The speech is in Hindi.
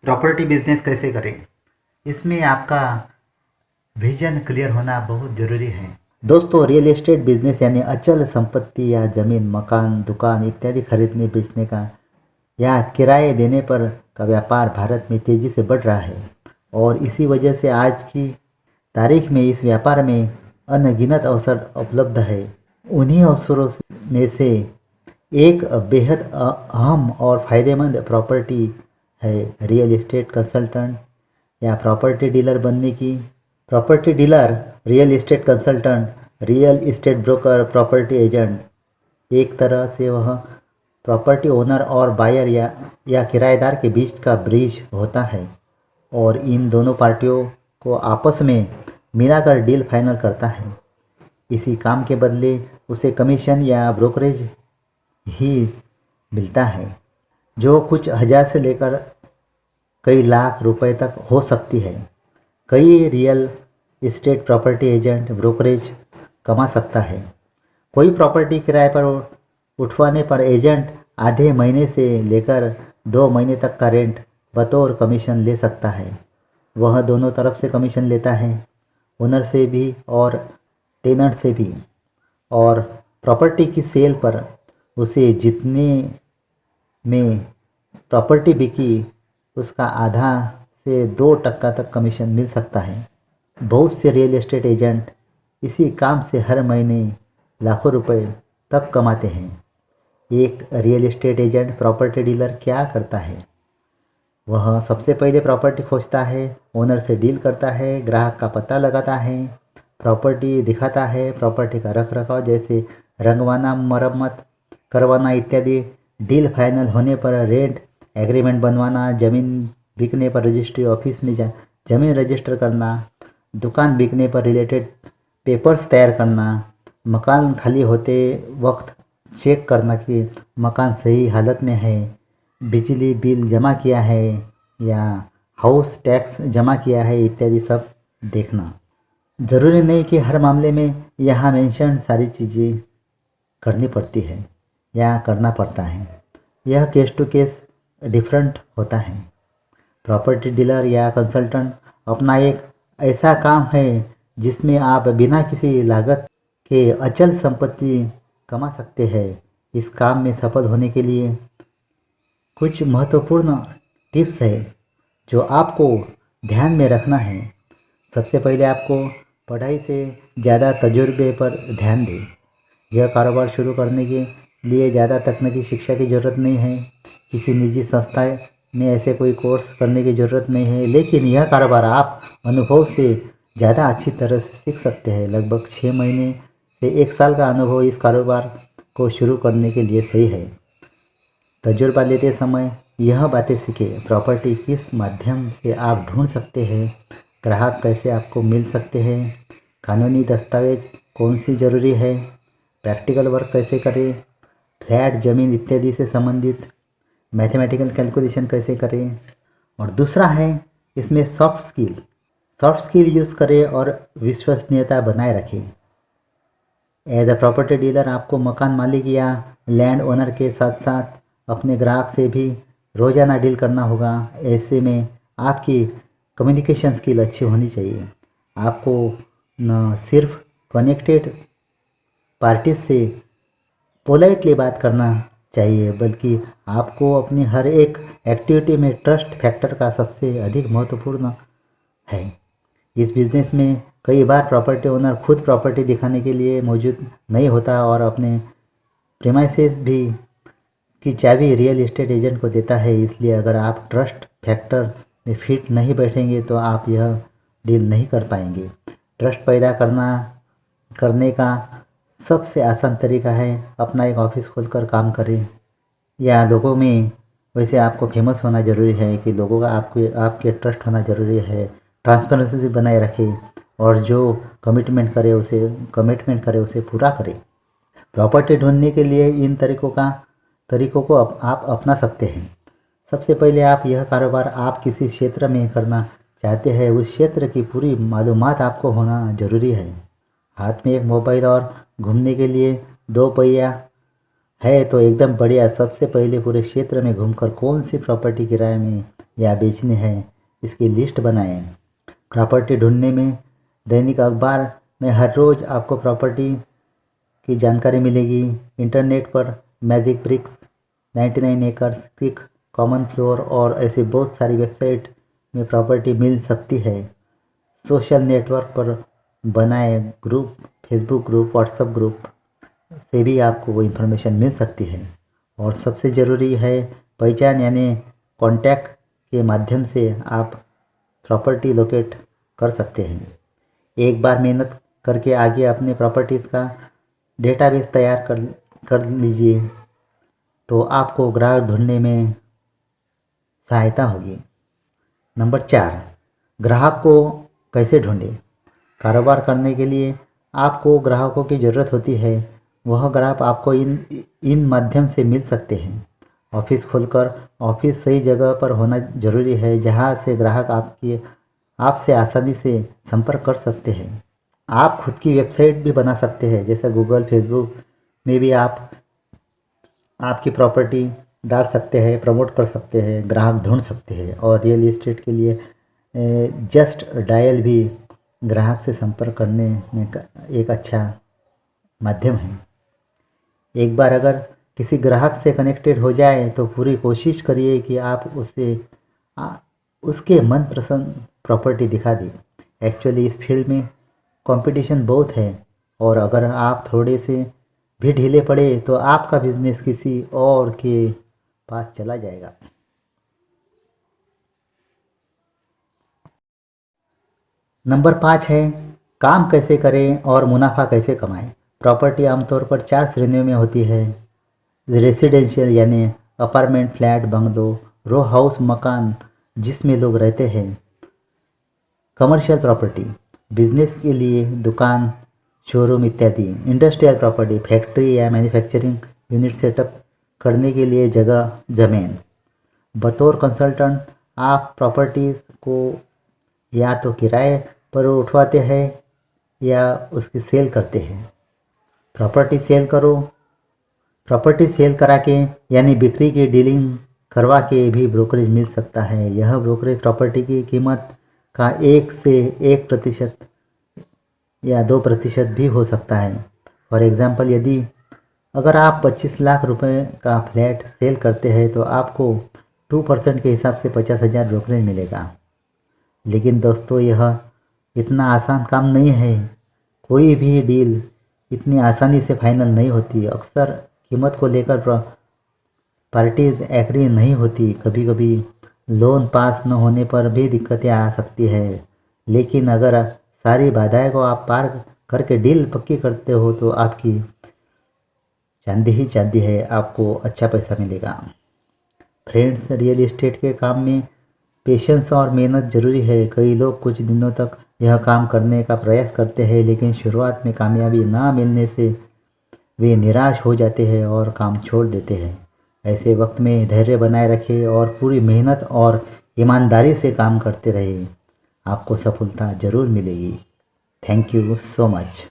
प्रॉपर्टी बिजनेस कैसे करें, इसमें आपका विजन क्लियर होना बहुत ज़रूरी है। दोस्तों, रियल एस्टेट बिजनेस यानी अचल संपत्ति या ज़मीन, मकान, दुकान इत्यादि खरीदने बेचने का या किराए देने पर का व्यापार भारत में तेज़ी से बढ़ रहा है और इसी वजह से आज की तारीख में इस व्यापार में अनगिनत अवसर उपलब्ध है। उन्हीं अवसरों में से एक बेहद अहम और फ़ायदेमंद प्रॉपर्टी है रियल एस्टेट कंसल्टेंट या प्रॉपर्टी डीलर बनने की। Property dealer, real estate consultant, real estate broker, property agent एक तरह से वह प्रॉपर्टी ओनर और बायर या किराएदार के बीच का ब्रिज होता है और इन दोनों पार्टियों को आपस में मिलाकर डील फाइनल करता है। इसी काम के बदले उसे कमीशन या ब्रोकरेज ही मिलता है, जो कुछ हज़ार से लेकर कई लाख रुपए तक हो सकती है। कई real estate property agent brokerage कमा सकता है। कोई प्रॉपर्टी किराए पर उठवाने पर एजेंट आधे महीने से लेकर 2 महीने तक का रेंट बतौर कमीशन ले सकता है। वह दोनों तरफ से कमीशन लेता है, ओनर से भी और टेनेंट से भी। और प्रॉपर्टी की सेल पर उसे जितने में प्रॉपर्टी बिकी उसका आधा से 2% तक कमीशन मिल सकता है। बहुत से रियल एस्टेट एजेंट इसी काम से हर महीने लाखों रुपए तक कमाते हैं। एक real estate agent property dealer क्या करता है? वह सबसे पहले प्रॉपर्टी खोजता है, ओनर से डील करता है, ग्राहक का पता लगाता है, प्रॉपर्टी दिखाता है, प्रॉपर्टी का रख रखाव जैसे रंगवाना, मरम्मत करवाना इत्यादि। डील फाइनल होने पर रेंट एग्रीमेंट बनवाना, ज़मीन बिकने पर रजिस्ट्री ऑफिस में ज़मीन रजिस्टर करना, दुकान बिकने पर रिलेटेड पेपर्स तैयार करना, मकान खाली होते वक्त चेक करना कि मकान सही हालत में है, बिजली बिल जमा किया है या हाउस टैक्स जमा किया है इत्यादि सब देखना। ज़रूरी नहीं कि हर मामले में यहाँ मेंशन सारी चीज़ें करनी पड़ती है या करना पड़ता है। यह केस टू केस डिफरेंट होता है। प्रॉपर्टी डीलर या कंसल्टेंट अपना एक ऐसा काम है जिसमें आप बिना किसी लागत के अचल संपत्ति कमा सकते हैं। इस काम में सफल होने के लिए कुछ महत्वपूर्ण टिप्स है जो आपको ध्यान में रखना है। सबसे पहले आपको पढ़ाई से ज़्यादा तजुर्बे पर ध्यान दें। यह कारोबार शुरू करने के लिए ज़्यादा तकनीकी शिक्षा की ज़रूरत नहीं है। किसी निजी संस्था में ऐसे कोई कोर्स करने की ज़रूरत नहीं है, लेकिन यह कारोबार आप अनुभव से ज़्यादा अच्छी तरह से सीख सकते हैं। लगभग 6 महीने से 1 साल का अनुभव इस कारोबार को शुरू करने के लिए सही है। तजुर्बा लेते समय यह बातें सीखें: प्रॉपर्टी किस माध्यम से आप ढूंढ सकते हैं, ग्राहक कैसे आपको मिल सकते हैं, कानूनी दस्तावेज कौन सी ज़रूरी है, प्रैक्टिकल वर्क कैसे करें, फ्लैट ज़मीन इत्यादि से संबंधित मैथमेटिकल कैलकुलेशन कैसे करें। और दूसरा है इसमें सॉफ्ट स्किल यूज़ करें और विश्वसनीयता बनाए रखें। एज अ प्रॉपर्टी डीलर आपको मकान मालिक या लैंड ओनर के साथ साथ अपने ग्राहक से भी रोज़ाना डील करना होगा। ऐसे में आपकी कम्युनिकेशन स्किल अच्छी होनी चाहिए। आपको न सिर्फ कनेक्टेड पार्टी से पोलाइटली बात करना चाहिए, बल्कि आपको अपनी हर एक एक्टिविटी में ट्रस्ट फैक्टर का सबसे अधिक महत्वपूर्ण है। इस बिज़नेस में कई बार प्रॉपर्टी ओनर खुद प्रॉपर्टी दिखाने के लिए मौजूद नहीं होता और अपने प्रीमाइसेस भी की चाबी रियल एस्टेट एजेंट को देता है। इसलिए अगर आप ट्रस्ट फैक्टर में फिट नहीं बैठेंगे तो आप यह डील नहीं कर पाएंगे। ट्रस्ट पैदा करने का सबसे आसान तरीका है अपना एक ऑफिस खोलकर काम करें या लोगों में। वैसे आपको फेमस होना ज़रूरी है कि लोगों का आपके ट्रस्ट होना ज़रूरी है। ट्रांसपेरेंसी बनाए रखें और जो कमिटमेंट करे उसे पूरा करें। प्रॉपर्टी ढूंढने के लिए इन तरीकों को आप अपना सकते हैं। सबसे पहले आप यह कारोबार आप किसी क्षेत्र में करना चाहते हैं उस क्षेत्र की पूरी मालूमात आपको होना ज़रूरी है। हाथ में एक मोबाइल और घूमने के लिए 2 पहिया है तो एकदम बढ़िया। सबसे पहले पूरे क्षेत्र में घूमकर कौन सी प्रॉपर्टी किराए में या बेचनी है इसकी लिस्ट बनाएं। प्रॉपर्टी ढूंढने में दैनिक अखबार में हर रोज़ आपको प्रॉपर्टी की जानकारी मिलेगी। इंटरनेट पर Magic Bricks, 99 acres, Quikr, Common Floor और ऐसी बहुत सारी वेबसाइट में प्रॉपर्टी मिल सकती है। सोशल नेटवर्क पर बनाए group, Facebook group, WhatsApp group से भी आपको वो इन्फॉर्मेशन मिल सकती है। और सबसे ज़रूरी है पहचान, यानी कॉन्टैक्ट के माध्यम से आप प्रॉपर्टी लोकेट कर सकते हैं। एक बार मेहनत करके आगे अपने प्रॉपर्टीज़ का डेटाबेस तैयार कर लीजिए तो आपको ग्राहक ढूंढने में सहायता होगी। नंबर 4, ग्राहक को कैसे ढूंढें। कारोबार करने के लिए आपको ग्राहकों की ज़रूरत होती है। वह ग्राहक आपको इन माध्यम से मिल सकते हैं। ऑफिस खोलकर ऑफिस सही जगह पर होना ज़रूरी है जहां से ग्राहक आपसे आसानी से संपर्क कर सकते हैं। आप खुद की वेबसाइट भी बना सकते हैं, जैसे गूगल, फेसबुक में भी आप आपकी प्रॉपर्टी डाल सकते हैं, प्रमोट कर सकते हैं, ग्राहक ढूंढ सकते हैं। और रियल एस्टेट के लिए जस्ट डायल भी ग्राहक से संपर्क करने में एक अच्छा माध्यम है। एक बार अगर किसी ग्राहक से कनेक्टेड हो जाए तो पूरी कोशिश करिए कि आप उसके मनपसंद प्रॉपर्टी दिखा दें। एक्चुअली इस फील्ड में कंपटीशन बहुत है और अगर आप थोड़े से भी ढीले पड़े तो आपका बिजनेस किसी और के पास चला जाएगा। नंबर 5 है काम कैसे करें और मुनाफा कैसे कमाएं। प्रॉपर्टी आमतौर पर 4 श्रेणियों में होती है। रेसिडेंशियल यानी apartment, flat, bungalow, row house, मकान जिसमें लोग रहते हैं। कमर्शियल प्रॉपर्टी, बिजनेस के लिए दुकान, शोरूम इत्यादि। इंडस्ट्रियल प्रॉपर्टी, फैक्ट्री या मैन्युफैक्चरिंग यूनिट सेटअप करने के लिए जगह, ज़मीन। बतौर कंसल्टेंट आप प्रॉपर्टीज़ को या तो किराए पर उठवाते हैं या उसकी सेल करते हैं। प्रॉपर्टी सेल करा के यानी बिक्री की डीलिंग करवा के भी ब्रोकरेज मिल सकता है। यह ब्रोकरेज प्रॉपर्टी की कीमत का 1 से 1% या 2% भी हो सकता है। फॉर एग्ज़ाम्पल, अगर आप 25 लाख रुपए का फ्लैट सेल करते हैं तो आपको 2% के हिसाब से 50,000 ब्रोकरेज मिलेगा। लेकिन दोस्तों, यह इतना आसान काम नहीं है। कोई भी डील इतनी आसानी से फाइनल नहीं होती। अक्सर कीमत को लेकर पार्टीज एग्री नहीं होती। कभी कभी लोन पास न होने पर भी दिक्कतें आ सकती है। लेकिन अगर सारी बाधाएं को आप पार करके डील पक्की करते हो तो आपकी चांदी ही चांदी है, आपको अच्छा पैसा मिलेगा। फ्रेंड्स, रियल एस्टेट के काम में पेशेंस और मेहनत ज़रूरी है। कई लोग कुछ दिनों तक यह काम करने का प्रयास करते हैं लेकिन शुरुआत में कामयाबी ना मिलने से वे निराश हो जाते हैं और काम छोड़ देते हैं। ऐसे वक्त में धैर्य बनाए रखें और पूरी मेहनत और ईमानदारी से काम करते रहें। आपको सफलता ज़रूर मिलेगी। Thank you so much.